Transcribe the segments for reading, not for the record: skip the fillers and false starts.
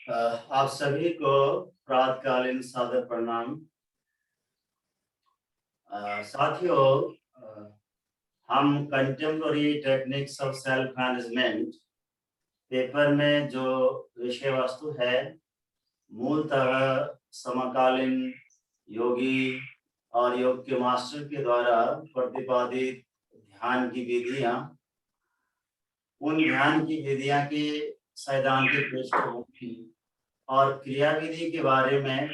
आप सभी को प्रातःकालीन सादर प्रणाम। साथियों, हम contemporary techniques of self management paper में जो विषय वस्तु है, मूलतः समकालीन योगी और योग के मास्टर के द्वारा प्रतिपादित ध्यान की विधियां, उन ध्यान की विधियां की सैद्धांतिक पृष्ठभूमि और क्रियाविधि के बारे में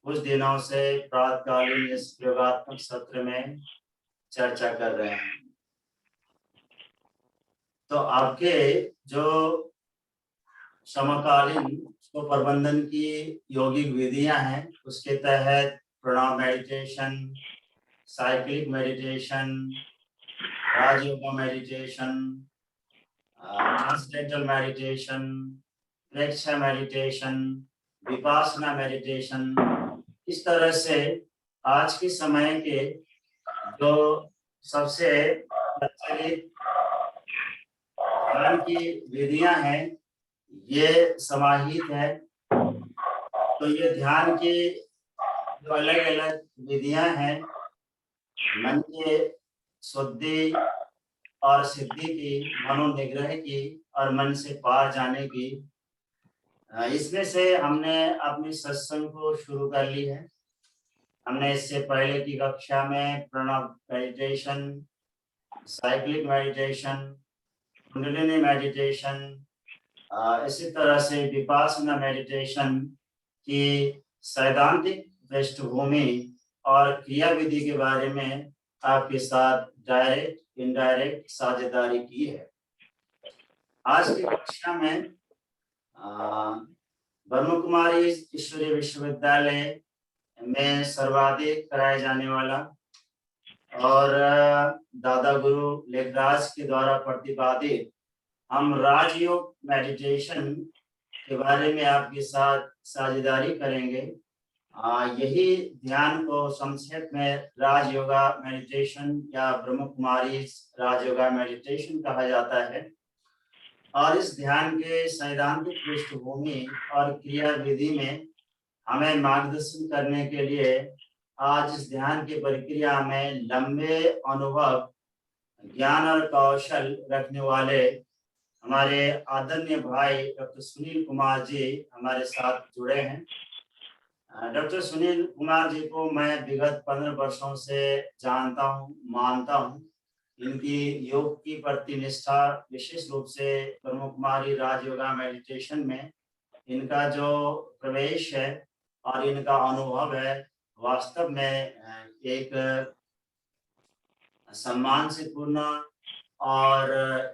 कुछ दिनों से प्रातःकालीन इस प्रयोगात्मक सत्र में चर्चा कर रहे हैं। तो आपके जो समकालीन प्रबंधन की योगिक विधियां हैं, उसके तहत Pranav meditation, cyclic meditation, Rajayoga meditation, transcendental meditation, Preksha meditation, Vipassana meditation, इस तरह से आज के समय के जो सबसे प्रचलित ध्यान की विधियां हैं, ये समाहित है। तो ये ध्यान की जो अलग अलग विधियां हैं, मन के शुद्धि और सिद्धि की, मनोनिग्रह की और मन से पार जाने की, इसमें से हमने अपनी सत्संग को शुरू कर ली है। हमने इससे पहले की कक्षा में Pranava meditation, cyclic meditation, Kundalini meditation, इसी तरह से विपासना मेडिटेशन की सैद्धांतिक पृष्ठभूमि और क्रिया विधि के बारे में आपके साथ डायरेक्ट इनडायरेक्ट साझेदारी की है। आज की कक्षा में ब्रह्म कुमारी ईश्वरीय विश्वविद्यालय में सर्वाधिक कराए जाने वाला और दादा गुरु लेखराज के द्वारा प्रतिपादित हम राजयोग मेडिटेशन के बारे में आपके साथ साझेदारी करेंगे। यही ध्यान को संक्षेप में राजयोगा मेडिटेशन या ब्रह्म कुमारी राजयोगा मेडिटेशन कहा जाता है। और इस ध्यान के सैद्धांतिक पृष्ठभूमि और क्रिया विधि में हमें मार्गदर्शन करने के लिए आज इस ध्यान की प्रक्रिया में लंबे अनुभव, ज्ञान और कौशल रखने वाले हमारे आदरणीय भाई डॉक्टर सुनील कुमार जी हमारे साथ जुड़े हैं। डॉक्टर सुनील कुमार जी को मैं विगत 15 वर्षों से जानता हूँ, मानता हूँ। इनकी योग की प्रति निष्ठा, विशेष रूप से ब्रह्म कुमारी राजयोगा मेडिटेशन में इनका जो प्रवेश है और इनका अनुभव है, वास्तव में एक सम्मान से पूर्ण और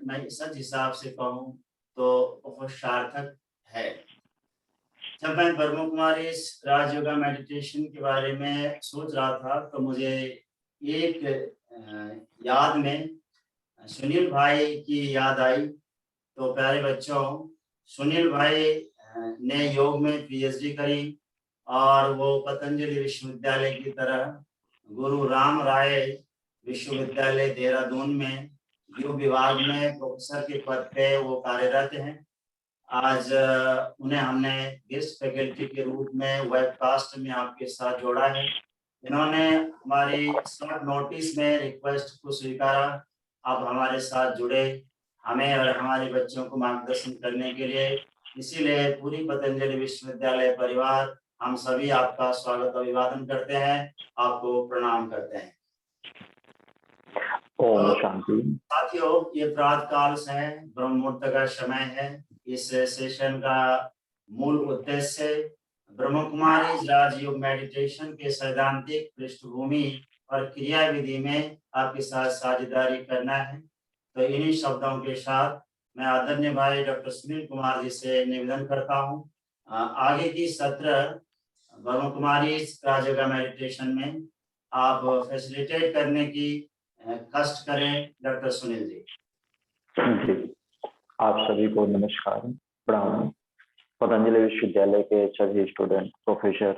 मैं सच हिसाब से कहूँ तो बहुत सार्थक है। जब मैं ब्रह्म कुमारी राजयोगा मेडिटेशन के बारे में सोच रहा था तो मुझे एक याद में सुनील भाई की याद आई। तो प्यारे बच्चों, सुनील भाई ने योग में पीएचडी करी और वो पतंजलि विश्वविद्यालय की तरह गुरु राम राय विश्वविद्यालय देहरादून में योग विभाग में प्रोफेसर के पद पे वो कार्यरत हैं। आज उन्हें हमने गेस्ट फैकल्टी के रूप में वेबकास्ट में आपके साथ जोड़ा है। इन्होंने हमारी शॉर्ट नोटिस में रिक्वेस्ट को स्वीकारा, आप हमारे साथ जुड़े हमें और हमारे बच्चों को मार्गदर्शन करने के लिए। इसीलिए पूरी पतंजलि विश्वविद्यालय परिवार हम सभी आपका स्वागत अभिवादन करते हैं, आपको प्रणाम करते हैं। ओम शांति। साथियों, ये प्रातःकाल है, ब्रह्म मुहूर्त का समय है। इस सेशन का मूल उद्देश्य ब्रह्म कुमारी राजयोग मेडिटेशन के सैद्धांतिक पृष्ठभूमि और क्रिया विधि में आपके साथ साझेदारी करना है। तो इन्हीं शब्दों के साथ मैं आदरणीय भाई डॉक्टर सुनील कुमार जी से निवेदन करता हूँ, आगे की सत्र ब्रह्म कुमारी राजयोग मेडिटेशन में आप फैसिलिटेट करने की कष्ट करें। डॉक्टर सुनील जी। जी, आप सभी को नमस्कार, प्रणाम। पतंजलि विश्वविद्यालय के सभी student, professor,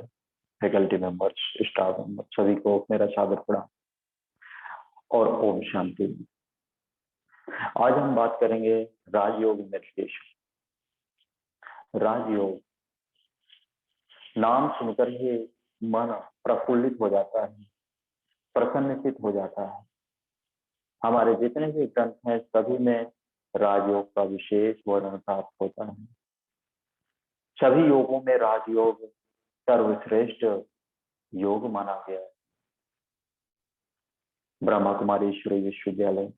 faculty members, staff member सभी को मेरा सादर प्रणाम और ओम शांति। आज हम बात करेंगे राजयोग मेडिटेशन। राजयोग नाम सुनकर ही मन प्रफुल्लित हो जाता है, प्रसन्नचित हो जाता है। हमारे जितने भी ग्रंथ हैं सभी में राजयोग का विशेष वर्णन प्राप्त होता है। सभी योगों में राजयोग सर्वश्रेष्ठ योग माना गया है। ब्रह्मा कुमारी ईश्वरीय विश्वविद्यालय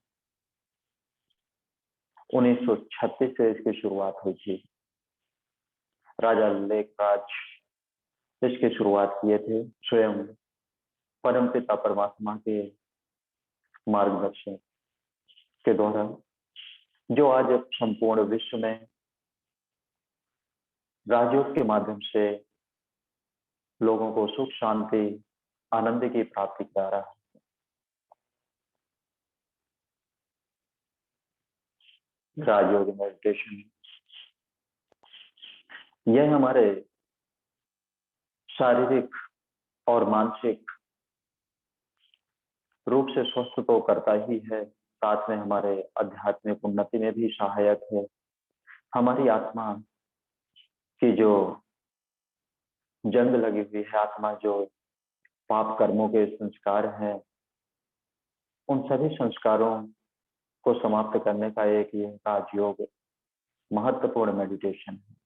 1936 से इसकी शुरुआत हुई थी। राजा लेखराज इसकी शुरुआत किए थे, स्वयं परमपिता परमात्मा के मार्गदर्शन के द्वारा, जो आज संपूर्ण विश्व में राजयोग के माध्यम से लोगों को सुख शांति आनंद की प्राप्ति करा रहा है। राजयोग मेडिटेशन यह हमारे शारीरिक और मानसिक रूप से स्वस्थ तो करता ही है, साथ में हमारे आध्यात्मिक उन्नति में भी सहायक है। हमारी आत्मा की जो जंग लगी हुई है, आत्मा जो पाप कर्मों के संस्कार हैं, उन सभी संस्कारों को समाप्त करने का एक ये राजयोग महत्वपूर्ण मेडिटेशन है।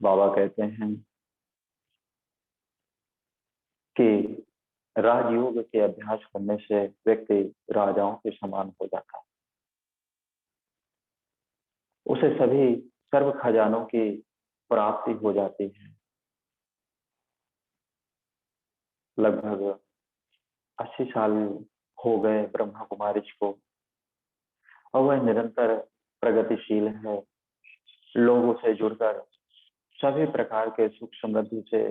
बाबा कहते हैं कि राजयोग के अभ्यास करने से व्यक्ति राजाओं के समान हो जाता है। उसे सभी सर्व खजानों की प्राप्ति हो जाती है। लगभग 80 साल हो गए ब्रह्मा कुमारी को और वह निरंतर प्रगतिशील है। लोगों से जुड़कर सभी प्रकार के सुख समृद्धि से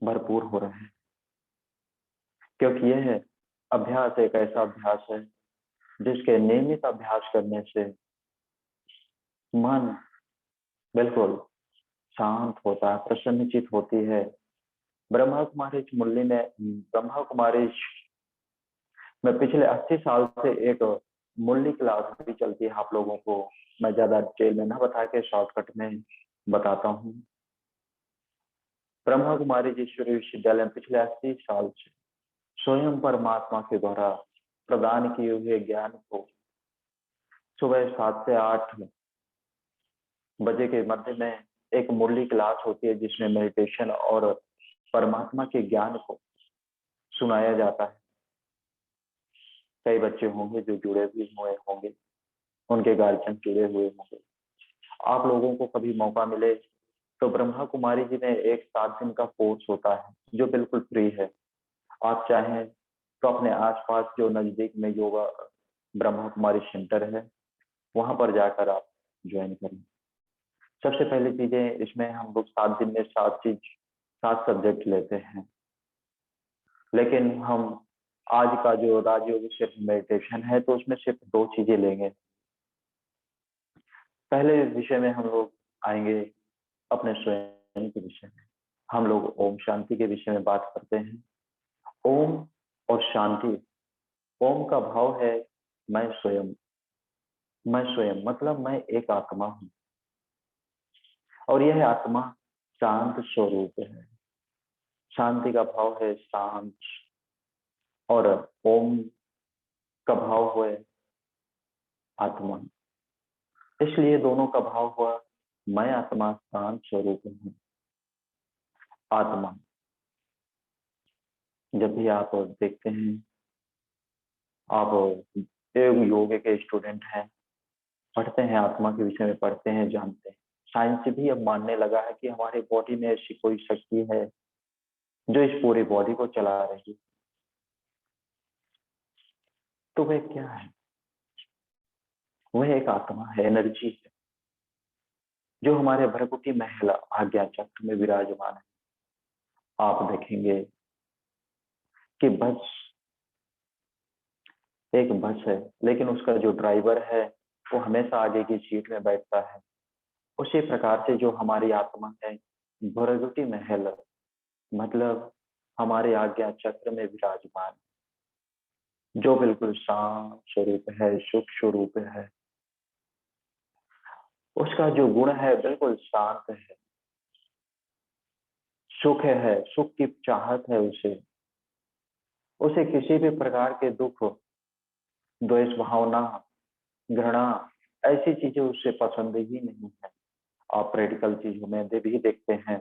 भरपूर हो रहे हैं, क्योंकि यह अभ्यास एक ऐसा अभ्यास है जिसके नियमित अभ्यास करने से मन बिल्कुल शांत होता है, प्रसन्नचित होती है। ब्रह्मा कुमारी मुरली में ब्रह्मा कुमारी में पिछले 80 साल से एक मुरली क्लास भी चलती है। आप लोगों को मैं ज्यादा डिटेल में ना बता के शॉर्टकट में बताता हूँ। ब्रह्मा कुमारी ईश्वरीय विश्वविद्यालय में पिछले 80 साल से स्वयं परमात्मा के द्वारा प्रदान किए हुए ज्ञान को सुबह 7 से 8 बजे के मध्य में एक मुरली क्लास होती है, जिसमें मेडिटेशन और परमात्मा के ज्ञान को सुनाया जाता है। कई बच्चे होंगे जो जुड़े हुए होंगे, उनके गार्जियन जुड़े हुए होंगे। आप लोगों को कभी मौका मिले तो ब्रह्मा कुमारी जी में एक 7 दिन का कोर्स होता है जो बिल्कुल फ्री है। आप चाहें तो अपने आसपास जो नजदीक में योगा ब्रह्मा कुमारी सेंटर है वहां पर जाकर आप ज्वाइन करें। सबसे पहली चीजें, इसमें हम लोग 7 दिन में 7 सब्जेक्ट लेते हैं, लेकिन हम आज का जो राजयोग सिर्फ मेडिटेशन है तो उसमें सिर्फ 2 चीजें लेंगे। पहले विषय में हम लोग आएंगे अपने स्वयं के विषय में। हम लोग ओम शांति के विषय में बात करते हैं। ओम और शांति, ओम का भाव है मैं स्वयं। मैं स्वयं मतलब मैं एक आत्मा हूं और यह आत्मा शांत स्वरूप है। शांति का भाव है शांत और ओम का भाव है आत्मा। इसलिए दोनों का भाव हुआ मैं आत्मा शांत स्वरूप हूं। आत्मा, जब भी आप देखते हैं, आप योग के स्टूडेंट हैं, पढ़ते हैं, आत्मा के विषय में पढ़ते हैं, जानते हैं। साइंस भी अब मानने लगा है कि हमारे बॉडी में ऐसी कोई शक्ति है जो इस पूरी बॉडी को चला रही है। तो वह क्या है? वह एक आत्मा है, एनर्जी है, जो हमारे भ्रकुटी महल आज्ञा चक्र में विराजमान है। आप देखेंगे कि बस एक बस है, लेकिन उसका जो ड्राइवर है वो हमेशा आगे की सीट में बैठता है। उसी प्रकार से जो हमारी आत्मा है भ्रकुटी महल मतलब हमारे आज्ञा चक्र में विराजमान, जो बिल्कुल शांत स्वरूप है, सुख स्वरूप है। उसका जो गुण है बिल्कुल शांत है, सुख है, सुख की चाहत है उसे किसी भी प्रकार के दुख, द्वेष भावना, घृणा, ऐसी चीजें उससे पसंद ही नहीं है। आप प्रैक्टिकल चीजों में भी देखते हैं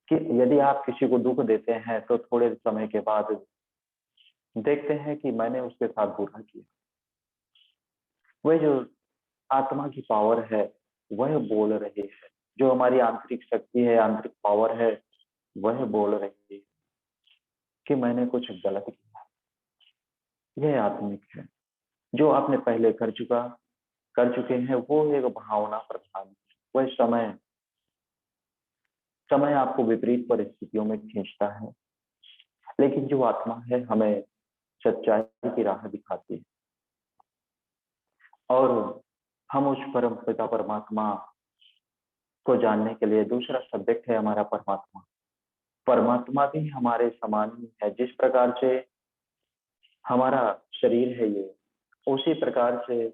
कि यदि आप किसी को दुख देते हैं तो थोड़े समय के बाद देखते हैं कि मैंने उसके साथ बुरा किया। वह जो आत्मा की पावर है वह बोल रही है, जो हमारी आंतरिक शक्ति है, आंतरिक पावर है, वह बोल रही है कि मैंने कुछ गलत किया। यह आत्मिक है, जो आपने पहले कर चुके हैं, वो एक भावना प्रधान है। वह समय आपको विपरीत परिस्थितियों में खींचता है, लेकिन जो आत्मा है हमें सच्चाई की राह दिखाती है। और हम उस परम पिता परमात्मा को जानने के लिए दूसरा सब्जेक्ट है हमारा परमात्मा। परमात्मा भी हमारे समान ही है। जिस प्रकार से हमारा शरीर है ये, उसी प्रकार से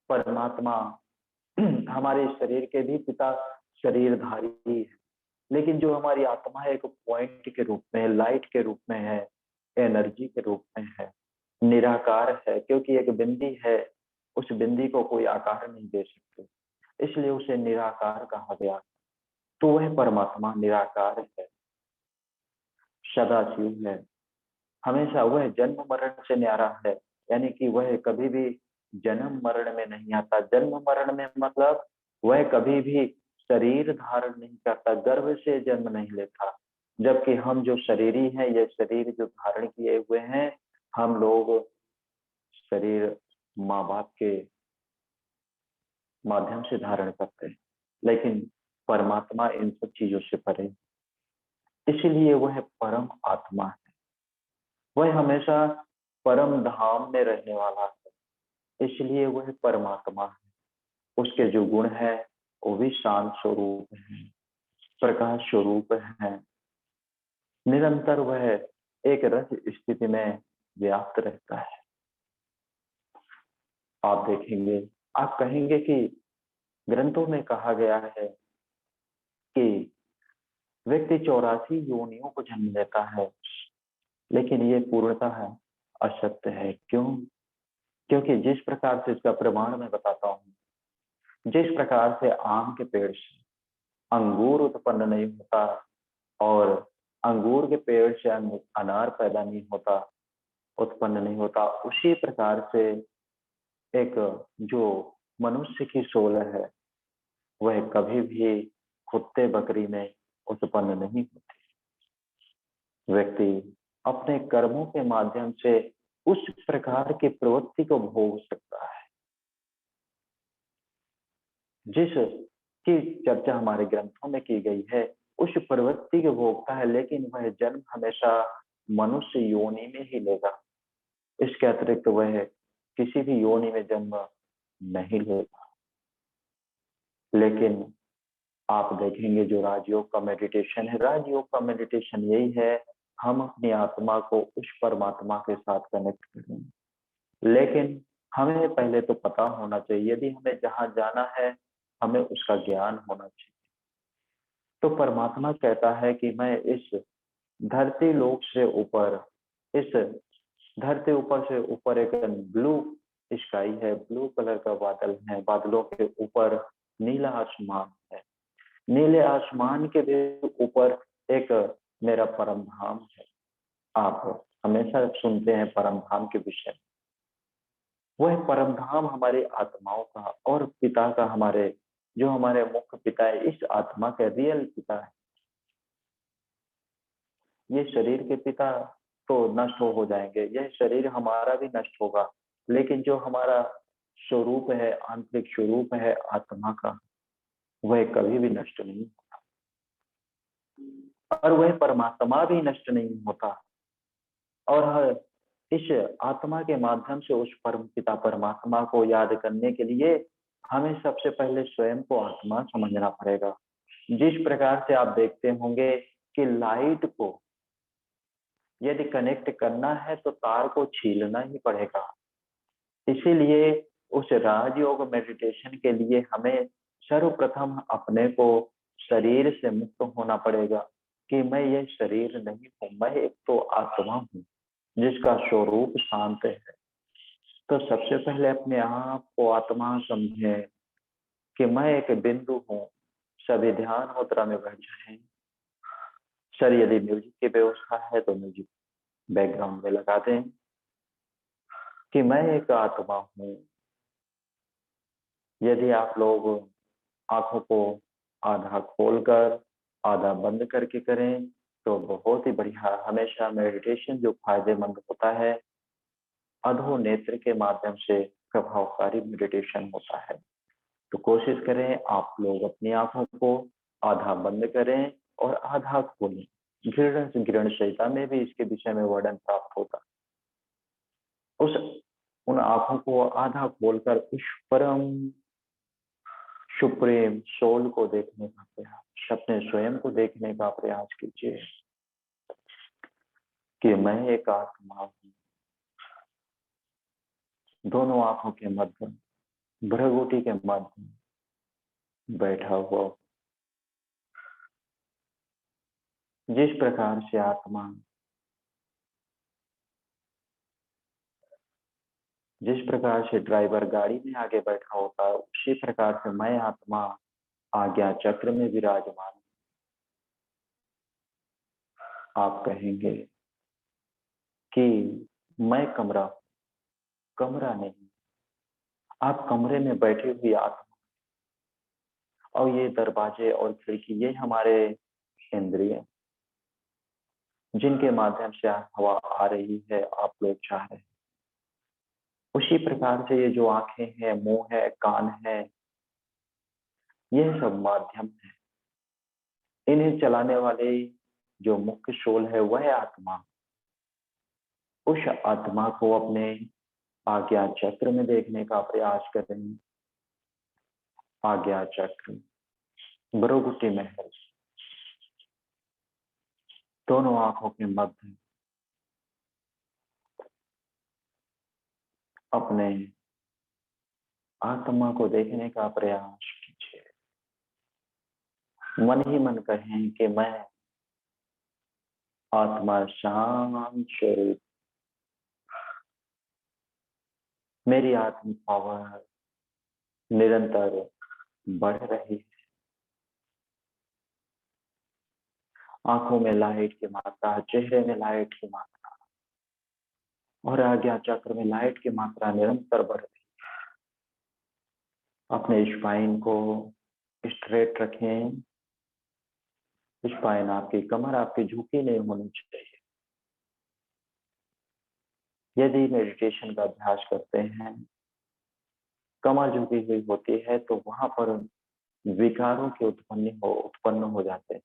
परमात्मा हमारे शरीर के भी पिता शरीरधारी है। लेकिन जो हमारी आत्मा है एक पॉइंट के रूप में है, लाइट के रूप में है, एनर्जी के रूप में है, निराकार है, क्योंकि एक बिंदी है, उस बिंदी को कोई आकार नहीं दे सकते, इसलिए उसे निराकार कहा गया। तो वह परमात्मा निराकार है, सदाशिव है, हमेशा वह जन्म मरण से न्यारा है, यानी कि वह कभी भी जन्म मरण में नहीं आता। जन्म मरण में मतलब वह कभी भी शरीर धारण नहीं करता, गर्भ से जन्म नहीं लेता। जबकि हम जो शरीरी हैं, ये शरीर जो धारण किए हुए हैं, हम लोग शरीर माँ बाप के माध्यम से धारण करते हैं, लेकिन परमात्मा इन सब चीजों से परे, इसीलिए वह परम आत्मा है। वह हमेशा परम धाम में रहने वाला है, इसलिए वह परमात्मा है। उसके जो गुण है वो भी शांत स्वरूप है, प्रकाश स्वरूप है। निरंतर वह एक रस स्थिति में व्याप्त रहता है। आप देखेंगे, आप कहेंगे कि ग्रंथों में कहा गया है कि व्यक्ति 84 योनियों को जन्म लेता है, लेकिन ये पूर्णतः असत्य है। क्यों? क्योंकि जिस प्रकार से इसका प्रमाण मैं बताता हूँ, जिस प्रकार से आम के पेड़ से अंगूर उत्पन्न नहीं होता और अंगूर के पेड़ से अनार पैदा नहीं होता, उत्पन्न नहीं होता, उसी प्रकार से एक जो मनुष्य की सोल है वह कभी भी कुत्ते बकरी में उत्पन्न नहीं होती। व्यक्ति अपने कर्मों के माध्यम से उस प्रकार की प्रवृत्ति को भोग सकता है जिस की चर्चा हमारे ग्रंथों में की गई है, उस प्रवृत्ति को भोगता है, लेकिन वह जन्म हमेशा मनुष्य योनि में ही लेगा। इसके अतिरिक्त वह किसी भी योनि में जन्म नहीं लेगा। लेकिन आप देखेंगे जो राजयोग का मेडिटेशन है, राजयोग का मेडिटेशन यही है, हम अपनी आत्मा को उस परमात्मा के साथ कनेक्ट करें। लेकिन हमें पहले तो पता होना चाहिए, यदि हमें जहां जाना है हमें उसका ज्ञान होना चाहिए। तो परमात्मा कहता है कि मैं इस धरती लोक से ऊपर, इस धरती ऊपर से ऊपर एक ब्लू स्काई है, ब्लू कलर का बादल है, बादलों के ऊपर नीला आसमान है, नीले आसमान के भी ऊपर एक मेरा परम धाम है। आप हमेशा सुनते हैं परम धाम के विषय। वह परम धाम हमारी आत्माओं का और पिता का, हमारे जो हमारे मुख्य पिता है, इस आत्मा का रियल पिता है। ये शरीर के पिता तो नष्ट हो जाएंगे, यह शरीर हमारा भी नष्ट होगा, लेकिन जो हमारा स्वरूप है, आंतरिक स्वरूप है आत्मा का, वह कभी भी नष्ट नहीं होता और वह परमात्मा भी नष्ट नहीं होता। और इस आत्मा के माध्यम से उस परम पिता परमात्मा को याद करने के लिए हमें सबसे पहले स्वयं को आत्मा समझना पड़ेगा। जिस प्रकार से आप देखते होंगे कि लाइट को यदि कनेक्ट करना है तो तार को छीलना ही पड़ेगा। इसीलिए उस राजयोग मेडिटेशन के लिए हमें सर्वप्रथम अपने को शरीर से मुक्त होना पड़ेगा कि मैं ये शरीर नहीं हूं, मैं एक तो आत्मा हूं जिसका स्वरूप शांत है। तो सबसे पहले अपने आप को आत्मा समझें कि मैं एक बिंदु हूं। सभी ध्यान मुद्रा में बैठ जाएं। सर यदि म्यूजिक की व्यवस्था है तो म्यूजिक बैकग्राउंड में लगा दें कि मैं एक आत्मा हूं। यदि आप लोग आंखों को आधा खोलकर आधा बंद करके करें तो बहुत ही बढ़िया। हमेशा मेडिटेशन जो फायदेमंद होता है अधो नेत्र के माध्यम से प्रभावकारी मेडिटेशन होता है। तो कोशिश करें आप लोग अपनी आंखों को आधा बंद करें और आधा खोलें। घृण संहिता में भी इसके विषय में वर्णन प्राप्त होता। उन आंखों को आधा खोलकर उस परम सुप्रीम सोल को देखने का प्रयास, अपने स्वयं को देखने का प्रयास कीजिए कि मैं एक आत्मा हूं। दोनों आंखों के मध्य भ्रगुटी के मध्य बैठा हुआ। जिस प्रकार से आत्मा, जिस प्रकार से ड्राइवर गाड़ी में आगे बैठा होता है उसी प्रकार से मैं आत्मा आज्ञा चक्र में विराजमान। आप कहेंगे कि मैं कमरा, कमरा नहीं, आप कमरे में बैठी हुई आत्मा। और ये दरवाजे और खिड़की ये हमारे इंद्रिय जिनके माध्यम से हवा आ रही है, आप लोग चाह रहे हैं। उसी प्रकार से ये जो आंखें हैं, मुंह है, कान है, यह सब माध्यम है। इन्हें चलाने वाले जो मुख्य सोल है वह आत्मा। उस आत्मा को अपने आज्ञा चक्र में देखने का प्रयास करें। आज्ञा चक्र, भ्रगुटी महल, दोनों आंखों के मध्य अपने आत्मा को देखने का प्रयास कीजिए। मन ही मन कहें कि मैं आत्मा शांत स्वरूप, मेरी आत्म पावर निरंतर बढ़ रही है। आंखों में लाइट की मात्रा, चेहरे में लाइट की मात्रा और आज्ञा चक्र में लाइट की मात्रा निरंतर बढ़ रही है। अपने स्पाइन को स्ट्रेट रखें। स्पाइन आपकी, कमर आपकी झुकी नहीं होनी चाहिए। यदि मेडिटेशन का अभ्यास करते हैं, कमर झुकी हुई होती है तो वहां पर विकारों के उत्पन्न हो जाते हैं।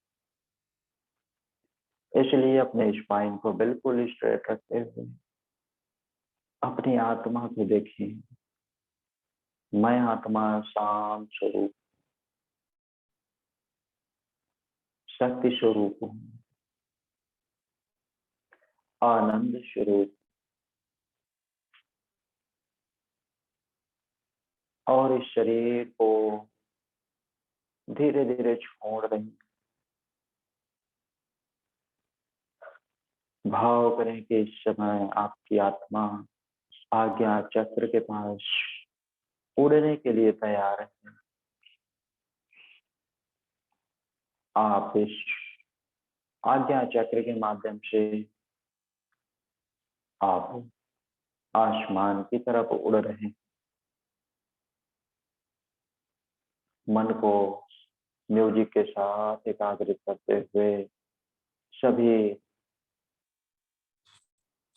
इसलिए अपने स्पाइन को बिल्कुल स्ट्रेट रखते हुए अपनी आत्मा को देखें। मैं आत्मा शांत स्वरूप, शक्ति स्वरूप हूं, आनंद स्वरूप। और इस शरीर को धीरे धीरे छोड़ रही। भाव करें कि इस समय आपकी आत्मा आज्ञा चक्र के पास उड़ने के लिए तैयार है। आप इस आज्ञा चक्र के माध्यम से आप आसमान की तरफ उड़ रहे हैं। मन को म्यूजिक के साथ एकाग्रित करते हुए सभी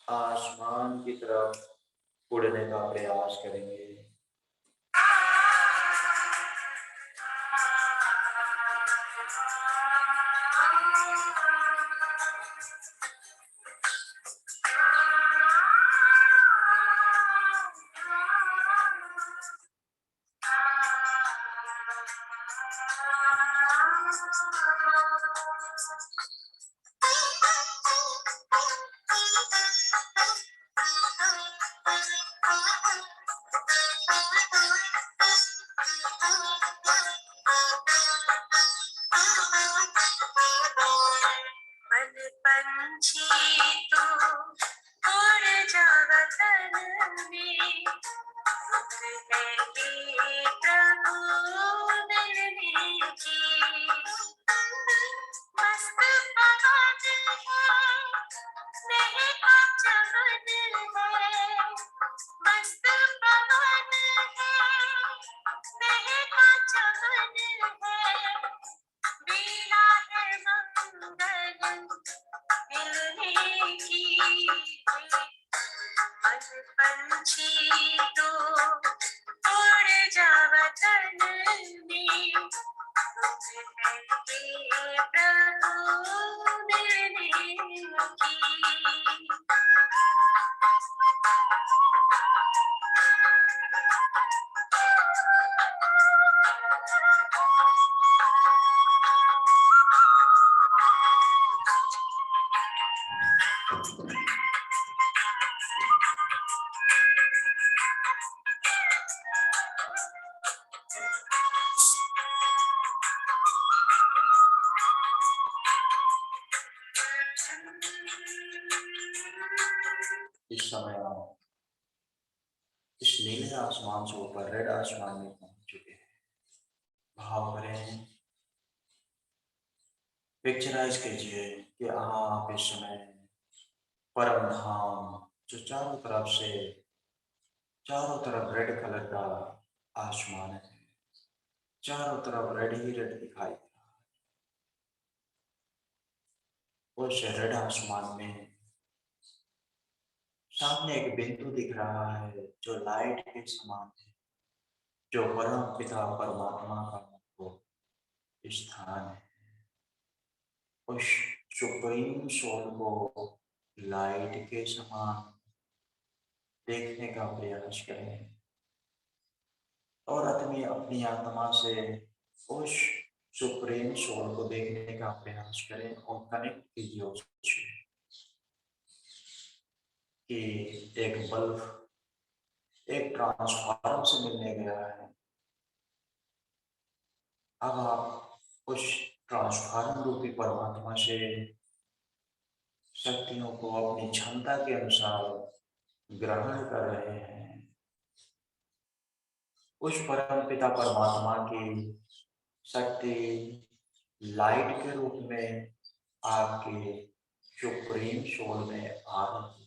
आसमान की तरफ उड़ने का प्रयास करेंगे। मन पंछी तू उड़ जावा तन में, है ये प्रभु मिलने की। मस्त पवन है, महका चमन है, मस्त पवन है, महका चमन है, बेला है मंगल मिलने की। मन पंछी तो उड़ जावा तन में, है ये प्रभु मिलने की। इस समय आप इस नीले आसमान से ऊपर रेड आसमान में पहुंच चुके हैं। भाव करें, पिक्चराइज कीजिए कि आप इस समय परम धाम, जो चारों तरफ रेड कलर का आसमान है, चारों तरफ रेड ही रेड दिखाई दे रहा है। उस रेड आसमान में सामने एक बिंदु दिख रहा है जो लाइट के समान है, जो परम पिता परमात्मा का वो स्थान है। उस सुप्रीम सोल को लाइट के समान देखने का प्रयास करें और अपनी आत्मा से उस सुप्रीम सोल को देखने का प्रयास करें और कनेक्ट कीजिए उससे कि एक बल्ब एक ट्रांसफार्मर से मिलने गया है। अब आप उस ट्रांसफार्मर रूपी परमात्मा से शक्तियों को अपनी क्षमता के अनुसार ग्रहण कर रहे हैं। उस परम पिता परमात्मा की शक्ति लाइट के रूप में आपके सुप्रीम सोल में आ रही है।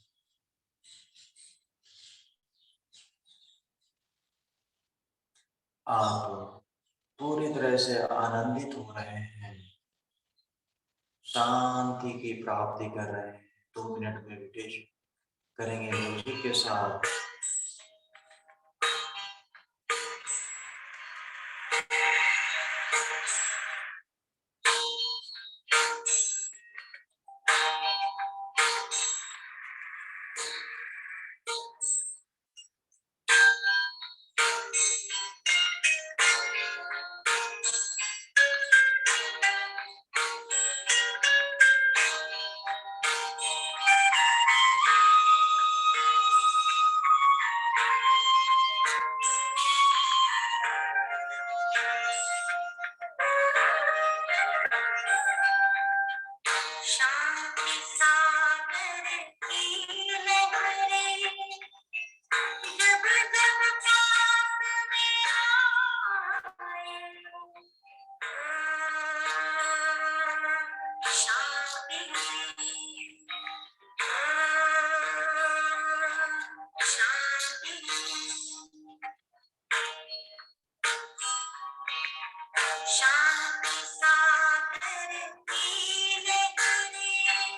आप पूरी तरह से आनंदित हो रहे हैं, शांति की प्राप्ति कर रहे हैं। 2 मिनट मेडिटेशन करेंगे म्यूजिक के साथ। शांति सागर की लहरें जब जब पास में आए, शांति शांति। शांति सागर की लहरें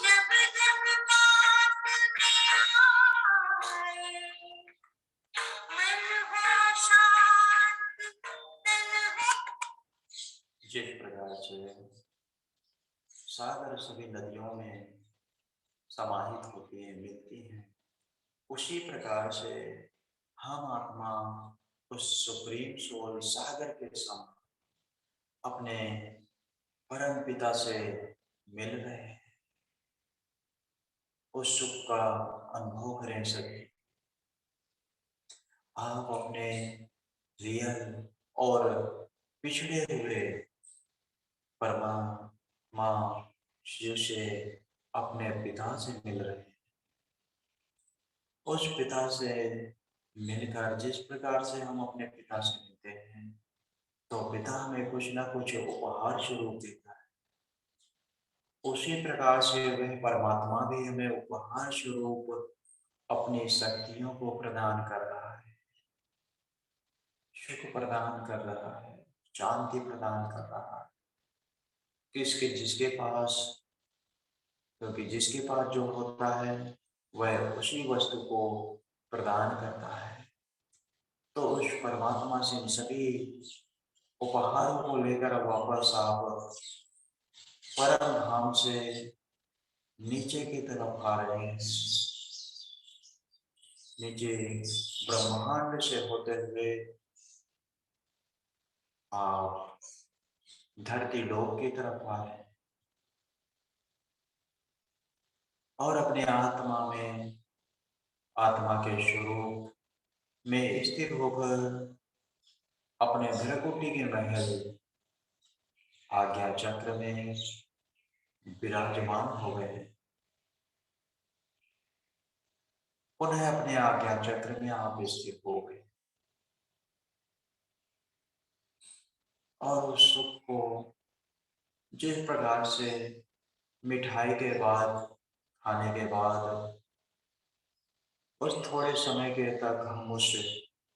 जब जब पास में आए, मन हो शांत तन हो। जिस प्रकार से सागर सभी नदियों में समाहित होती है, मिलती हैं, उसी प्रकार से हम आत्मा उस सुप्रीम सोल सागर के समान अपने परम पिता से मिल रहे हैं। उस सुख का अनुभव करें सभी। आप अपने रियल और पिछड़े हुए परमात्मा शिव से अपने पिता से मिल रहे हैं। उस पिता से मिलकर जिस प्रकार से हम अपने पिता से मिलते हैं, तो पिता हमें कुछ ना कुछ उपहार स्वरूप देता है। उसी प्रकार से वह परमात्मा भी हमें उपहार स्वरूप अपनी शक्तियों को प्रदान कर रहा है, सुख प्रदान कर रहा है, शांति प्रदान कर रहा है। किसके जिसके पास, क्योंकि जिसके पास जो होता है वह उसी वस्तु को प्रदान करता है। तो उस परमात्मा से इन सभी उपहारों को लेकर वापस आप परम धाम से नीचे की तरफ आ रहे हैं। नीचे ब्रह्मांड से होते हुए आप धरती लोक की तरफ आ रहे हैं और अपने आत्मा में, आत्मा के स्वरूप में स्थिर होकर अपने भ्रकुटी के महल आज्ञा चक्र में विराजमान हो गए। पुनः अपने आज्ञा चक्र में आप स्थिर हो गए और उस सुख को जिस प्रकार से मिठाई के बाद, खाने के बाद उस थोड़े समय के तक हम उस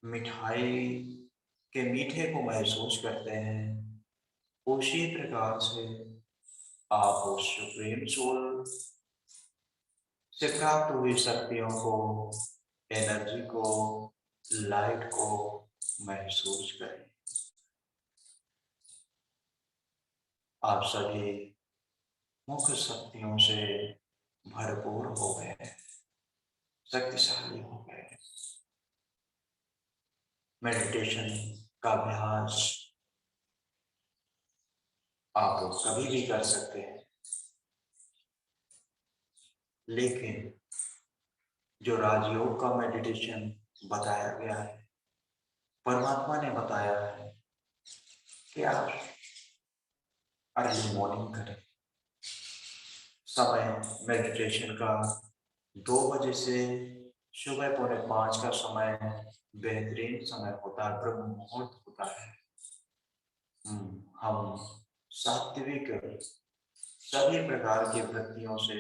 मिठाई के मीठे को महसूस करते हैं, उसी प्रकार से आप उस सुप्रीम सोल से प्राप्त हुई शक्तियों को, एनर्जी को, लाइट को महसूस करें। आप सभी मुख्य शक्तियों से भरपूर हो गए, शक्तिशाली हो गए। मेडिटेशन का अभ्यास आप कभी भी कर सकते हैं, लेकिन जो राजयोग का मेडिटेशन बताया गया है, परमात्मा ने बताया है कि आप अर्ली मॉर्निंग करें। समय मेडिटेशन का 2 बजे से सुबह 4:45 का समय बेहतरीन समय होता है, ब्रह्म मुहूर्त होता है। हम सात्विक सभी प्रकार की वृत्तियों से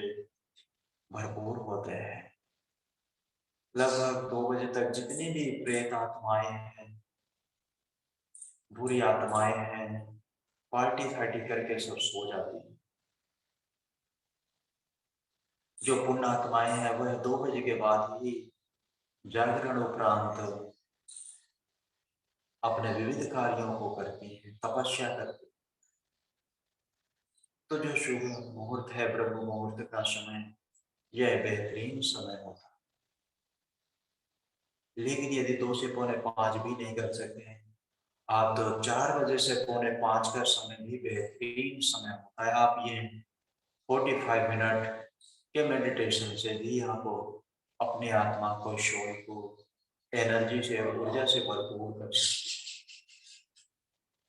भरपूर होते हैं। लगभग 2 बजे तक जितनी भी प्रेत आत्माएं हैं, बुरी आत्माएं हैं, पार्टी फार्टी करके सब सो जाती हैं। जो पुण्य आत्माएं हैं वह 2 बजे के बाद ही जागरण उपरांत अपने विविध कार्यों को करती है, तपस्या करती है। तो जो शुभ मुहूर्त है, ब्रह्म मुहूर्त का समय, यह बेहतरीन समय होता है। लेकिन यदि 2 से 4:45 भी नहीं कर सकते हैं आप, तो 4 बजे से 4:45 का समय भी बेहतरीन समय होता है। आप ये 45 मिनट के मेडिटेशन से भी आप अपने आत्मा को, शोर को एनर्जी से, ऊर्जा से भरपूर कर सकते हैं।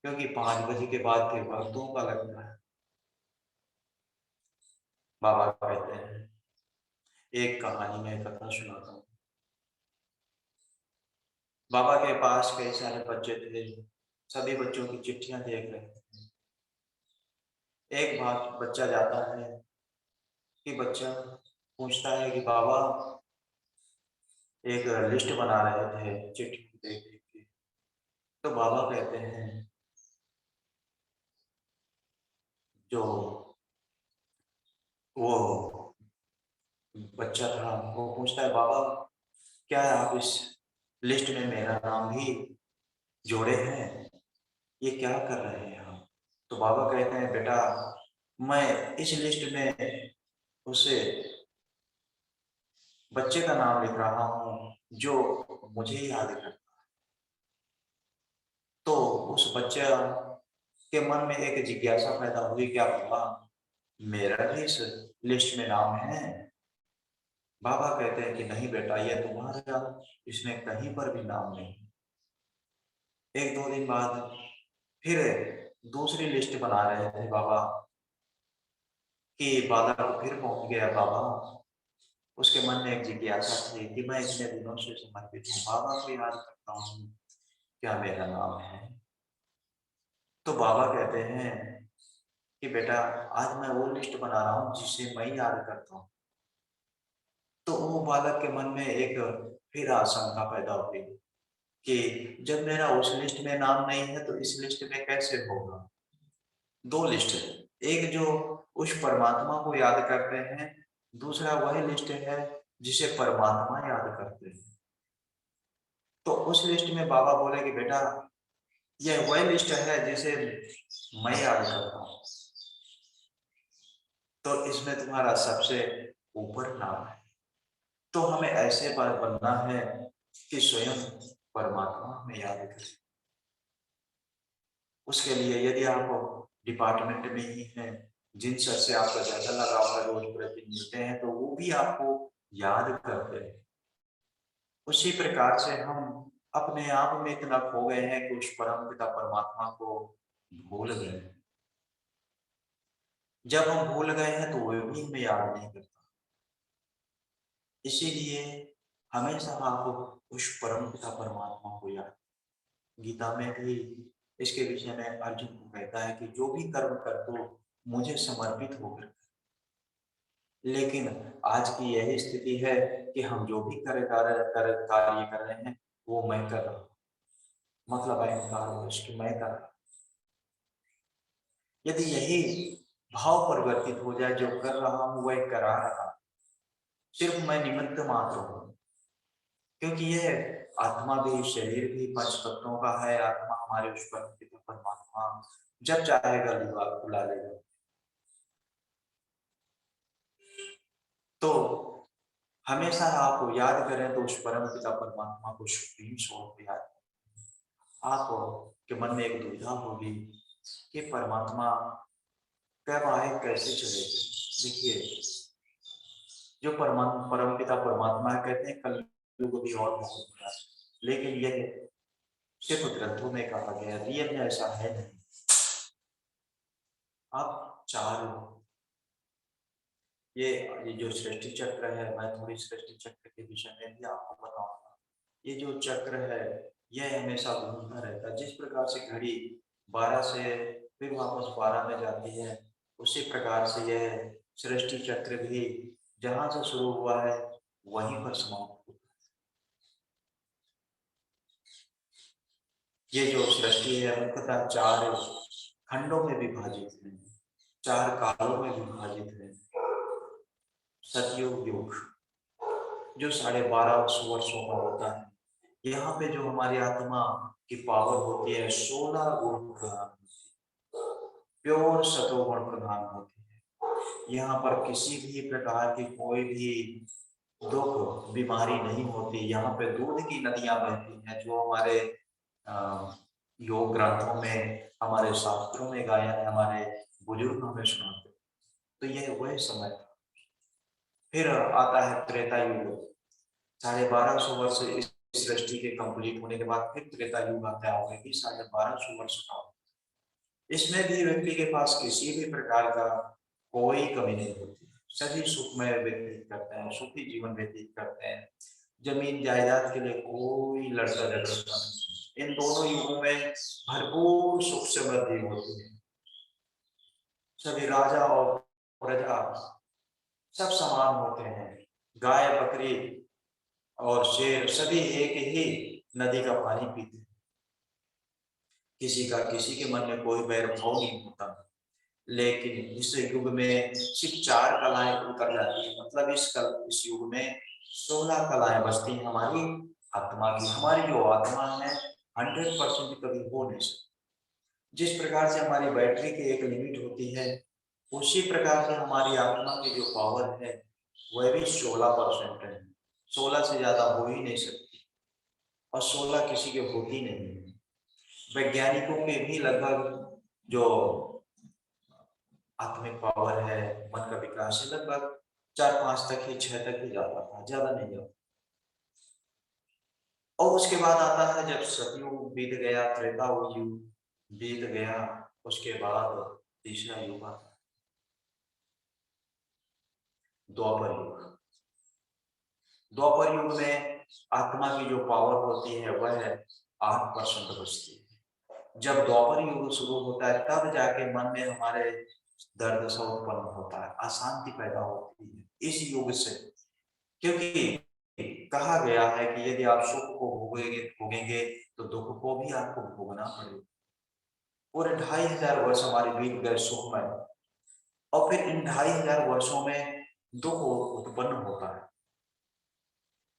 क्योंकि 5 बजे के बाद फिर भक्तों का लगता है। बाबा कहते हैं, एक कहानी में कथा सुनाता हूँ। बाबा के पास कई सारे बच्चे थे, सभी बच्चों की चिट्ठियां देख रहे थे। एक बात बच्चा जाता है कि बच्चा पूछता है कि बाबा, एक लिस्ट बना रहे थे चिट्ठी देख देख के। तो बाबा कहते हैं, जो वो बच्चा था वो पूछता है, बाबा क्या आप इस लिस्ट में मेरा नाम भी जोड़े हैं? ये क्या कर रहे हैं आप? तो बाबा कहते हैं, बेटा मैं इस लिस्ट में उसे बच्चे का नाम लिख रहा हूँ जो मुझे याद करता है। तो उस बच्चे के मन में एक जिज्ञासा पैदा हुई, क्या बाबा मेरा भी इस लिस्ट में नाम है? बाबा कहते हैं कि नहीं बेटा, ये तुम्हारा इसमें कहीं पर भी नाम नहीं। 1-2 दिन बाद फिर दूसरी लिस्ट बना रहे थे बाबा कि बाबा को फिर पहुंच गया बाबा। उसके मन में एक जिज्ञासा थी कि मैं इतने दिनों से समर्पित हूँ, बाबा को याद करता हूँ, क्या मेरा नाम है? तो बाबा कहते हैं कि बेटा आज मैं वो लिस्ट बना रहा हूँ जिसे मैं याद करता हूँ। तो वो बालक के मन में एक फिर आशंका पैदा हुई कि जब मेरा उस लिस्ट में नाम नहीं है तो इस लिस्ट में कैसे होगा? दो लिस्ट है, एक जो उस परमात्मा को याद करते हैं, दूसरा वही लिस्ट है जिसे परमात्मा याद करते हैं। तो उस लिस्ट में बाबा बोले कि बेटा यह वही लिस्ट है जिसे मैं याद करता हूँ, तो इसमें तुम्हारा सबसे ऊपर नाम है। तो हमें ऐसे बात बनना है कि स्वयं परमात्मा हमें याद करें। उसके लिए यदि आप डिपार्टमेंट में ही हैं, जिन सर से आपका ज्यादा लगाव है, रोज प्रतिदिन मिलते हैं, तो वो भी आपको याद करते हैं। उसी प्रकार से हम अपने आप में इतना खो गए हैं कि उस परम पिता परमात्मा को भूल गए। जब हम भूल गए हैं तो वो भी हमें याद नहीं करता। इसीलिए हमेशा आप उस परम पिता परमात्मा को याद। गीता में भी इसके विषय में अर्जुन को कहता है कि जो भी कर्म कर दो मुझे समर्पित होकर। लेकिन आज की यही स्थिति है कि हम जो भी कार्य कर रहे हैं वो मैं कर रहा हूँ, मतलब अहंकार हो इसकी मैं कर रहा हूँ। यदि यही भाव परिवर्तित हो जाए, जो कर रहा हूँ वह करा रहा, सिर्फ मैं निमित्त मात्र हूँ, क्योंकि यह आत्मा भी शरीर भी पंच तत्वों का है। आत्मा हमारे उस परमात्मा जब चाहेगा बुला लेगा। तो हमेशा आप याद करें तो उस परम पिता परमात्मा को सुप्रीम सोल पे याद करें। आप के मन में एक दुविधा होगी कि परमात्मा कब आए कैसे चले गए। देखिए जो परम पिता परमात्मा कहते हैं कल युग भी और बहुत बड़ा, लेकिन यह सिर्फ ग्रंथों में कहा गया, रियल में ऐसा है नहीं। आप चार ये जो सृष्टि चक्र है, मैं थोड़ी सृष्टि चक्र के विषय में भी आपको बताऊंगा। ये जो चक्र है यह हमेशा घूमता रहता है। जिस प्रकार से घड़ी 12 से फिर वापस 12 में जाती है, उसी प्रकार से यह सृष्टि चक्र भी जहां से शुरू हुआ है वहीं पर समाप्त होता है। ये जो सृष्टि है मुख्यतः 4 खंडों में विभाजित है, 4 कालों में विभाजित है। सतयुग युग जो 12.5 वर्षों का होता है, यहाँ पे जो हमारी आत्मा की पावर होती है 16 गुण प्रधान, प्योर सतोगुण प्रधान होती है। यहाँ पर किसी भी प्रकार की कोई भी दुख बीमारी नहीं होती। यहाँ पे दूध की नदियां बहती हैं, जो हमारे योग ग्रंथों में, हमारे शास्त्रों में गाया है, हमारे बुजुर्ग हमें सुनाते। तो यह वह समय था। फिर आता है त्रेता युग, 1250 वर्ष इस सृष्टि के कंप्लीट होने के बाद फिर त्रेता युग आता है, 1250 वर्ष का। इसमें भी व्यक्ति के पास किसी भी प्रकार का कोई कमी नहीं होती, सभी सुखमय व्यतीत करते हैं, सुखी जीवन व्यतीत करते हैं। जमीन जायदाद के लिए कोई लड़का झगड़ता नहीं। इन दोनों युगों में भरपूर सुख समृद्धि होती है। सभी राजा और प्रजा सब समान होते हैं। गाय बकरी और शेर सभी एक ही नदी का पानी पीते हैं। किसी का किसी के मन में कोई बैर भाव नहीं होता। लेकिन इस युग में सिर्फ 4 कलाएं उतर जाती है, मतलब इस युग में 16 कलाएं बचती हैं हमारी आत्मा की। हमारी जो आत्मा है 100% कभी हो नहीं सकती। जिस प्रकार से हमारी बैटरी की एक लिमिट होती है, उसी प्रकार से हमारी आत्मा की जो पावर है वह भी 16% है। 16 से ज्यादा हो ही नहीं सकती, और 16 किसी के होती नहीं है। वैज्ञानिकों के भी लगभग जो आत्मिक पावर है, मन का विकास है, लगभग 4-5 तक ही, 6 तक ही जाता था, ज्यादा नहीं जाता। और उसके बाद आता है जब सतयुग बीत गया, त्रेता युग, बीत गया, उसके बाद तीसरा युग आता है, द्वापर युग। द्वापर युग में आत्मा की जो पावर होती है वह 8% बचती है। जब द्वापर युग शुरू होता है तब जाके मन में हमारे दर्द सा उत्पन्न होता है, अशांति पैदा होती है इस युग से। क्योंकि कहा गया है कि यदि आप सुख को भोगेंगे तो दुख को भी आपको भोगना पड़ेगा। पूरे 2500 वर्ष हमारे बीत गए सुखमय, और फिर इन 2500 वर्षों में दुख उत्पन्न होता है।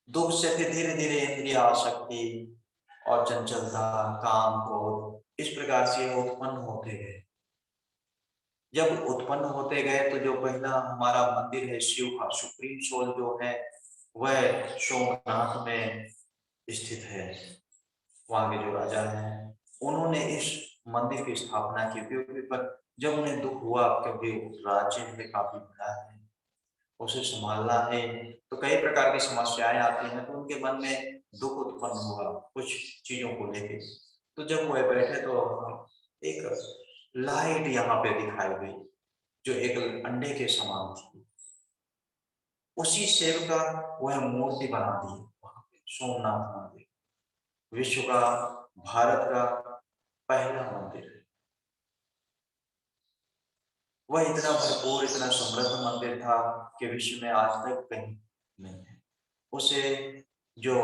दुख से फिर धीरे धीरे इंद्रिय आसक्ति और चंचलता, काम, क्रोध इस प्रकार से उत्पन्न होते गए। जब उत्पन्न होते गए तो जो पहला हमारा मंदिर है शिव का, सुप्रीम सोल जो है वह सोमनाथ में स्थित है। वहां के जो राजा हैं उन्होंने इस मंदिर की स्थापना की, क्योंकि पर जब उन्हें दुख हुआ, क्योंकि राज्य में काफी बड़ा है, उसे संभालना है, तो कई प्रकार की समस्याएं आती हैं, तो उनके मन में दुख उत्पन्न हुआ कुछ चीजों को लेके। तो जब वह बैठे तो एक लाइट यहाँ पे दिखाई गई जो एक अंडे के समान थी। उसी सेव का वह मूर्ति बना दी वहां पे सोमनाथ मंदिर, विश्व का, भारत का पहला मंदिर है। वह इतना भरपूर, इतना समृद्ध मंदिर था कि विश्व में आज तक कहीं नहीं है। उसे जो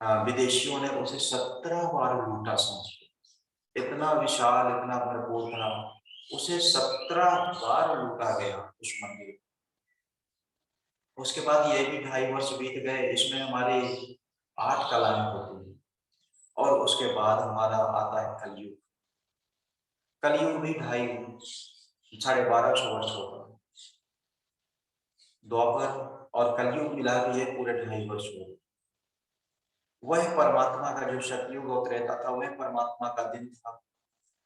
विदेशियों ने उसे 17 बार लूटा, समझिए इतना विशाल, इतना भरपूर था, उसे 17 बार लूटा गया उस मंदिर। उसके बाद ये भी 2.5 वर्ष बीत गए, इसमें हमारी 8 कलाएं होती हैं, और उसके बाद हमारा आता है कलयुग। कलयुग भी 1250 वर्ष होता है। द्वापर और कलयुग मिला के ये पूरे 2.5 वर्ष हो गए। वह परमात्मा का जो सतयुग और त्रेता था वह परमात्मा का दिन था,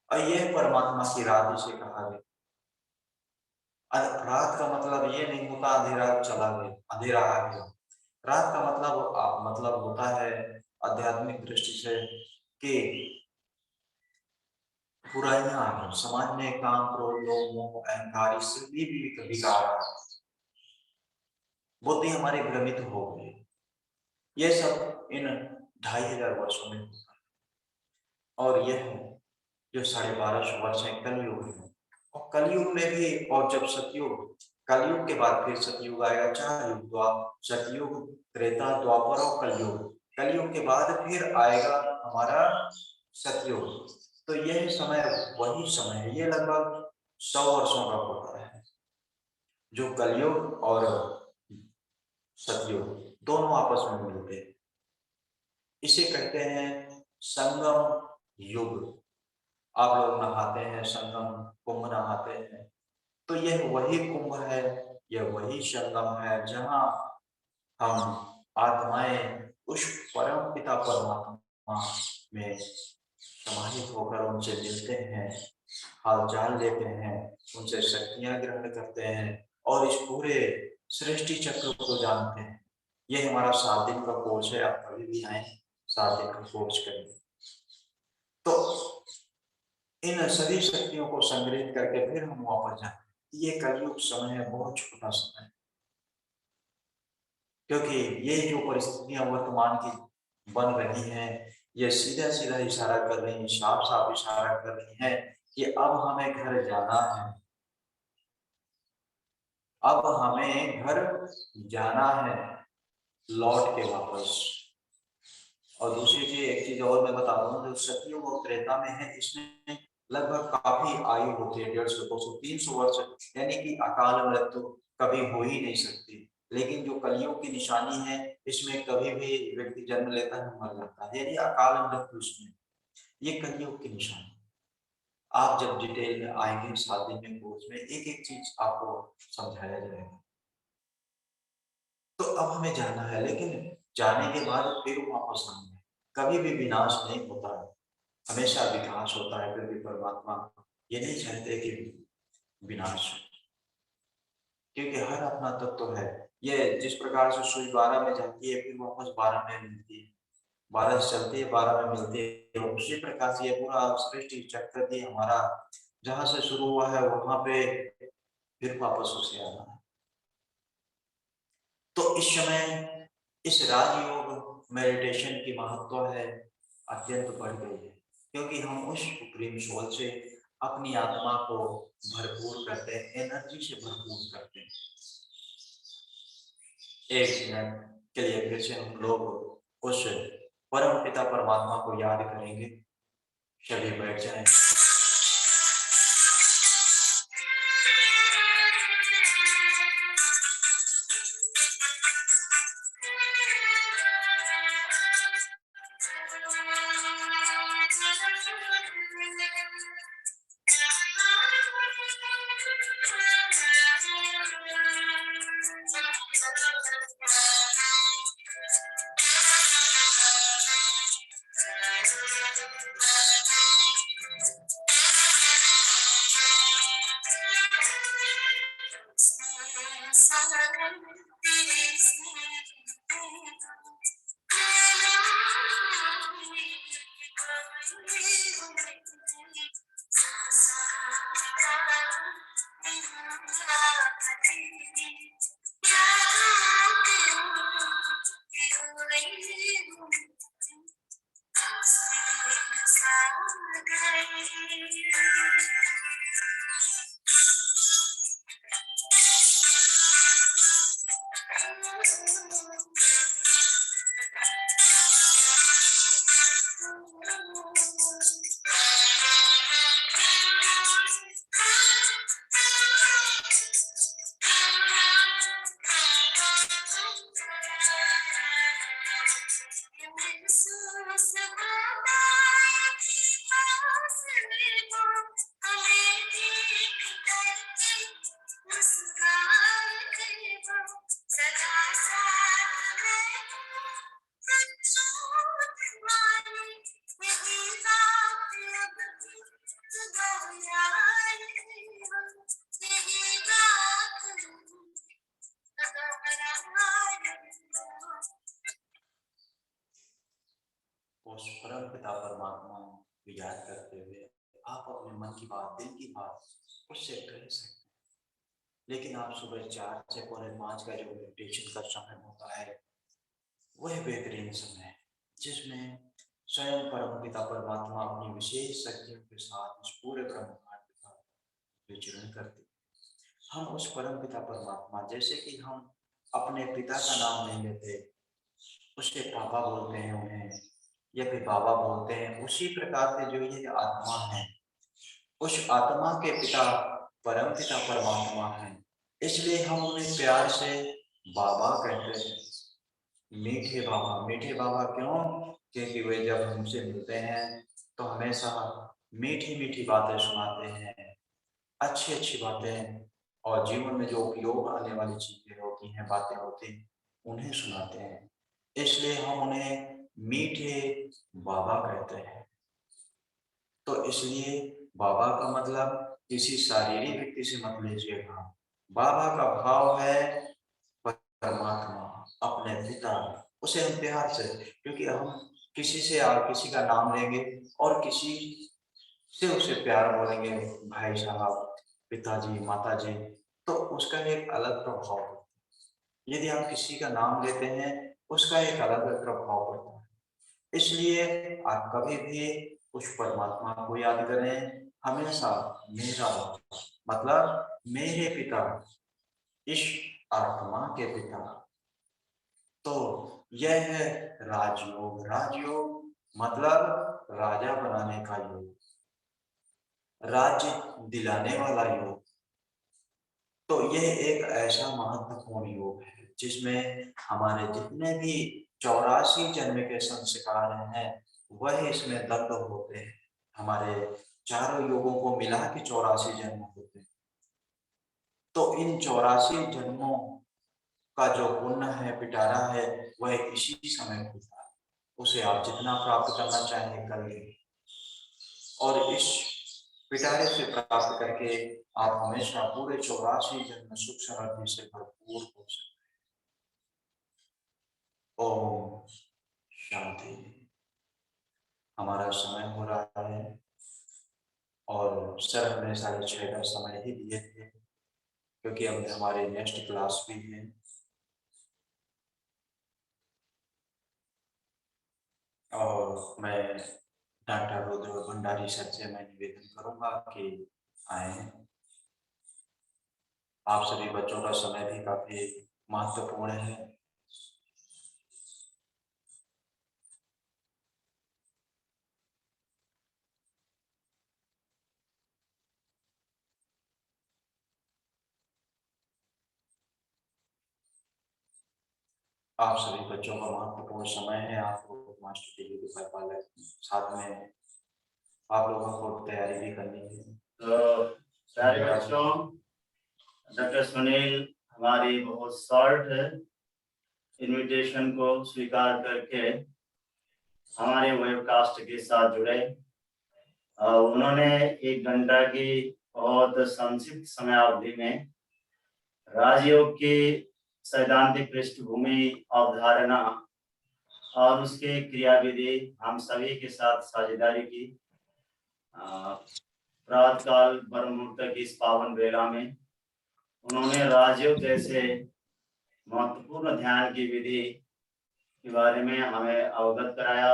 और यह परमात्मा की रात इसे कहा गया। रात का मतलब ये नहीं होता अंधेरा चला गया, अंधेरा आ गया। रात का मतलब होता है आध्यात्मिक दृष्टि से कि बुराइयां आ गई समाज में, काम, क्रोध, लोभ, मोह, अहंकार, इससे भी विकार आ गया, बुद्धि हमारी भ्रमित हो गई। ये सब इन 2500 वर्षों में होता है, और यह जो 1250 वर्ष है कलयुग है। और कलयुग में भी, और जब सतयुग, कलयुग के बाद फिर सतयुग आएगा, 4 युग, सतयुग, त्रेता, द्वापर और कलयुग। कलयुग के बाद फिर आएगा हमारा सतयुग। तो यह समय वही समय है, ये लगभग 100 वर्षों का होता है, जो कलयुग और सतयुग दोनों आपस में मिलते हैं। इसे कहते हैं संगम युग। आप लोग नहाते हैं, संगम कुंभ नहाते हैं, तो यह वही कुंभ है, यह वही संगम है जहां हम आत्माएं उस परम पिता परमात्मा में समाहित होकर उनसे मिलते हैं, हालचाल लेते हैं, उनसे शक्तियां ग्रहण करते हैं, और इस पूरे सृष्टि चक्र को जानते हैं। यह हमारा 7 दिन का कोर्स है, आप कभी भी आए 7 दिन का कोर्स करेंगे तो इन सभी शक्तियों को संग्रहित करके फिर हम वापस जाते हैं। ये कलयुग समय है, बहुत छोटा समय है, क्योंकि ये जो परिस्थितियां वर्तमान की बन रही हैं, ये सीधा सीधा इशारा कर रही हैं, साफ साफ इशारा कर रही हैं कि अब हमें घर जाना है, अब हमें घर जाना है, लौट के वापस। और दूसरी चीज, एक चीज और मैं बता दूं, जो सतयुग और त्रेता में है, इसमें लगभग काफी आयु होती है, 150, 200, 300 वर्ष, यानी कि अकाल मृत्यु कभी हो ही नहीं सकती। लेकिन जो कलयुग की निशानी है, इसमें कभी भी व्यक्ति जन्म लेता है, मर जाता है, यानी अकाल मृत्यु इसमें, ये कलयुग की निशानी। आप जब डिटेल में आएंगे 7 दिन में कोर्स में, एक एक चीज आपको समझाया जाएगा। तो अब हमें जाना है, लेकिन जाने के बाद फिर वापस आना है। कभी भी विनाश नहीं होता है, हमेशा विकास होता है, क्योंकि परमात्मा ये नहीं चाहते कि विनाश, क्योंकि हर अपना तत्व है। ये जिस प्रकार से सुई 12 में जाती है फिर वापस 12 में मिलती है, 12 से चलती है, 12 में मिलती है। उसी प्रकार से ये पूरा सृष्टि चक्र भी हमारा जहां से शुरू हुआ है वहां पे फिर वापस उसे आना है। तो इस समय इस राजयोग मेडिटेशन की महत्व है अत्यंत बढ़ गई है, क्योंकि हम उस सुप्रीम सोल से अपनी आत्मा को भरपूर करते हैं, एनर्जी से भरपूर करते हैं। एक मिनट के लिए फिर से हम लोग उस परम पिता परमात्मा को याद करेंगे। सभी बैठ जाएं। उस परम पिता परमात्मा को याद करते हुए आप अपने मन की बात, दिल की बात उससे कह सकते हैं। लेकिन आप सुबह 4 से पौने 5 का जो मेडिटेशन का समय होता है वह बेहतरीन समय है, जिसमें स्वयं परम पिता परमात्मा अपनी विशेष शक्तियों के साथ इस पूरे ब्रह्मांड के साथ विचरण करते हैं। हम उस परम पिता परमात्मा, जैसे कि हम अपने पिता का नाम नहीं लेते, उसके पापा बोलते हैं उन्हें या फिर बाबा बोलते हैं, उसी प्रकार से जो ये आत्मा है उस आत्मा के पिता परम पिता परमात्मा है। इसलिए हम उन्हें प्यार से बाबा कहते हैं। मीठे बाबा क्यों? क्योंकि वे जब हमसे मिलते हैं तो हमेशा मीठी मीठी बातें सुनाते हैं, अच्छी अच्छी बातें, और जीवन में जो उपयोग आने वाली चीजें होती हैं, बातें होती हैं, उन्हें सुनाते हैं। इसलिए हम उन्हें मीठे बाबा कहते हैं। तो इसलिए बाबा का मतलब किसी शारीरिक व्यक्ति से मत लीजिएगा। बाबा का भाव है परमात्मा, अपने पिता, उसे हम प्यार से, क्योंकि हम किसी से किसी का नाम लेंगे और किसी से उसे प्यार बोलेंगे, भाई साहब, पिताजी, माताजी, तो उसका एक अलग प्रभाव होता है। यदि आप किसी का नाम लेते हैं उसका एक अलग प्रभाव पड़ता है। इसलिए आप कभी भी उस परमात्मा को याद करें, हमेशा मेरा मतलब मेरे पिता, इस आत्मा के पिता। तो यह है राजयोग। राजयोग मतलब राजा बनाने का योग, राज्य दिलाने वाला योग। तो यह एक ऐसा महत्वपूर्ण योग है जिसमें हमारे जितने भी 84 जन्म के संस्कार हैं वह इसमें दग्ध होते हैं। हमारे चारों योगों को मिला के 84 जन्म होते हैं। तो इन 84 जन्मों का जो पुण्य है, पिटारा है, वह इसी समय खुलता है। उसे आप जितना प्राप्त करना चाहें कर लें, और इस पिटारे से प्राप्त करके आप हमेशा पूरे 84 जन्म सुख समृद्धि से भरपूर हो सकते हैं। ओम शांति। हमारा समय हो रहा है और सर हमें 6:30 का समय ही दिए थे क्योंकि हमारे नेक्स्ट क्लास भी है। और मैं डॉक्टर रुद्र भंडारी सर से मैं निवेदन करूंगा कि आए। आप सभी बच्चों का समय भी काफी महत्वपूर्ण है। आप सभी बच्चों का महत्वपूर्ण समय है। आप लोग मास्टर डिग्री को कर पा रहे, साथ में आप लोगों को तैयारी भी करनी है। तो प्यारे बच्चों, डॉक्टर सुनील हमारी बहुत शॉर्ट इनविटेशन को स्वीकार करके हमारे वेबकास्ट के साथ जुड़े। उन्होंने 1 घंटा की बहुत संक्षिप्त समयावधि में राजयोग की सैद्धांतिक पृष्ठभूमि, अवधारणा और उसके क्रियाविधि हम सभी के साथ साझेदारी की। प्रातःकाल ब्रह्म मुहूर्त की इस पावन वेला में उन्होंने राजयोग जैसे महत्वपूर्ण ध्यान की विधि के बारे में हमें अवगत कराया।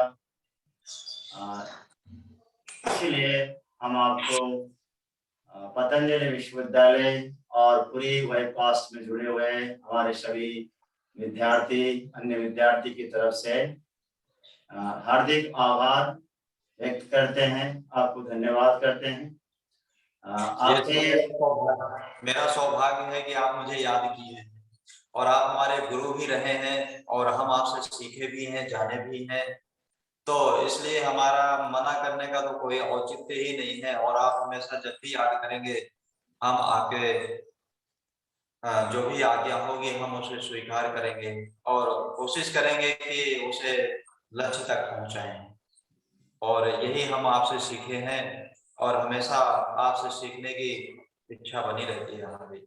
इसलिए हम आपको पतंजलि विश्वविद्यालय और पूरी वेबकास्ट में जुड़े हुए हमारे सभी विद्यार्थी, अन्य विद्यार्थी की तरफ से हार्दिक आभार व्यक्त करते हैं, आपको धन्यवाद करते हैं। मेरा सौभाग्य है कि आप मुझे याद किए हैं और आप हमारे गुरु भी रहे हैं और हम आपसे सीखे भी हैं, जाने भी हैं, तो इसलिए हमारा मना करने का तो कोई औचित्य ही नहीं है। और आप हमेशा जब भी याद करेंगे हम आके जो भी आज्ञा होगी हम उसे स्वीकार करेंगे और कोशिश करेंगे कि उसे लक्ष्य तक पहुंचाएं। और यही हम आपसे सीखे हैं और हमेशा आपसे सीखने की इच्छा बनी रहती है हमारी।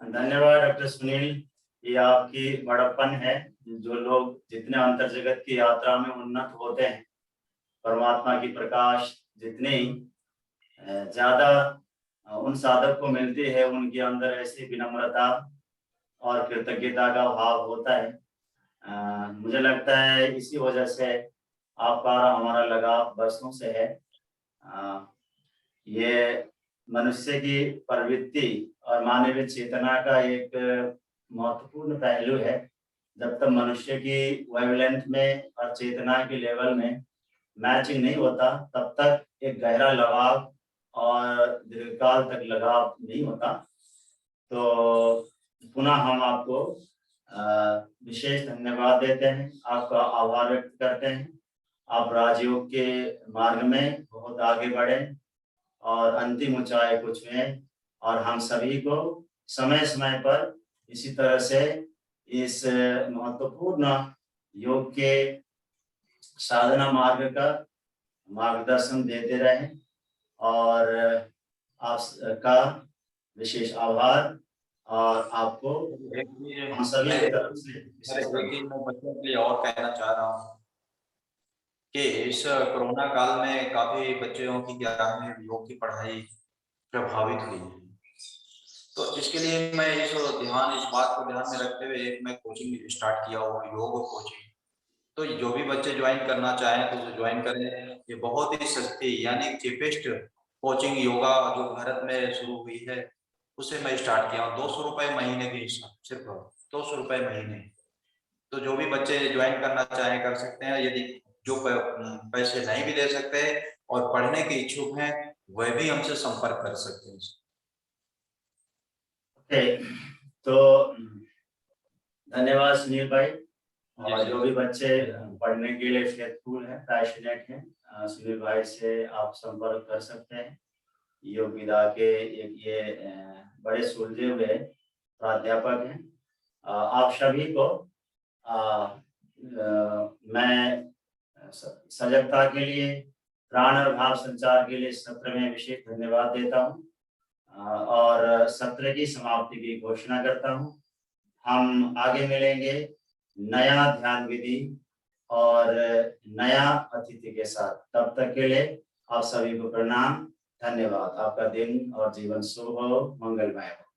धन्यवाद डॉक्टर सुनील, ये आपकी बड़प्पन है। जो लोग जितने अंतर जगत की यात्रा में उन्नत होते हैं, परमात्मा की प्रकाश जितनी ज्यादा उन साधक को मिलती है, उनके अंदर ऐसी विनम्रता और कृतज्ञता का भाव होता है। मुझे लगता है इसी वजह से आपका हमारा लगाव बरसों से है। ये मनुष्य की प्रवृत्ति और मानवीय चेतना का एक महत्वपूर्ण पहलू है। जब तक मनुष्य की वेवलेंथ में और चेतना के लेवल में मैचिंग नहीं होता, तब तक एक गहरा लगाव और दीर्घकाल तक लगाव नहीं होता। तो पुनः हम आपको विशेष धन्यवाद देते हैं, आपका आभार व्यक्त करते हैं। आप राजयोग के मार्ग में बहुत आगे बढ़े और अंतिम ऊंचाई को छुएं और हम सभी को समय समय पर इसी तरह से इस महत्वपूर्ण योग के साधना मार्ग का मार्गदर्शन देते रहें। और आपका विशेष आभार और आपको हम सभी की तरफ से मैं बच्चों के लिए और कहना चाह रहा हूँ कि इस कोरोना काल में काफी बच्चों की क्या है योग की पढ़ाई प्रभावित हुई है। तो इसके लिए मैं इस बात को ध्यान में रखते हुए एक मैं कोचिंग स्टार्ट किया हुआ योग कोचिंग। तो जो भी बच्चे ज्वाइन करना चाहें तो वो ज्वाइन करें। ये बहुत ही सस्ती यानी चीपेस्ट कोचिंग योगा जो भारत में शुरू हुई है उसे मैं स्टार्ट किया हूँ। 200 रुपये महीने की, सिर्फ 200 रुपये महीने। तो जो भी बच्चे ज्वाइन करना चाहें कर सकते हैं। यदि जो पैसे नहीं भी दे सकते और पढ़ने के इच्छुक हैं वह भी हमसे संपर्क कर सकते हैं। तो धन्यवाद सुनील भाई। और जो भी बच्चे पढ़ने के लिए फेथफुल हैं, पैशनेट हैं, सुनील भाई से आप संपर्क कर सकते हैं। योग विधा के एक ये बड़े सुलझे हुए प्राध्यापक हैं। आप सभी को मैं सजगता के लिए, प्राण और भाव संचार के लिए सत्र में विशेष धन्यवाद देता हूँ और सत्र की समाप्ति की घोषणा करता हूँ। हम आगे मिलेंगे नया ध्यान विधि और नया अतिथि के साथ। तब तक के लिए आप सभी को प्रणाम, धन्यवाद। आपका दिन और जीवन शुभ हो, मंगलमय हो।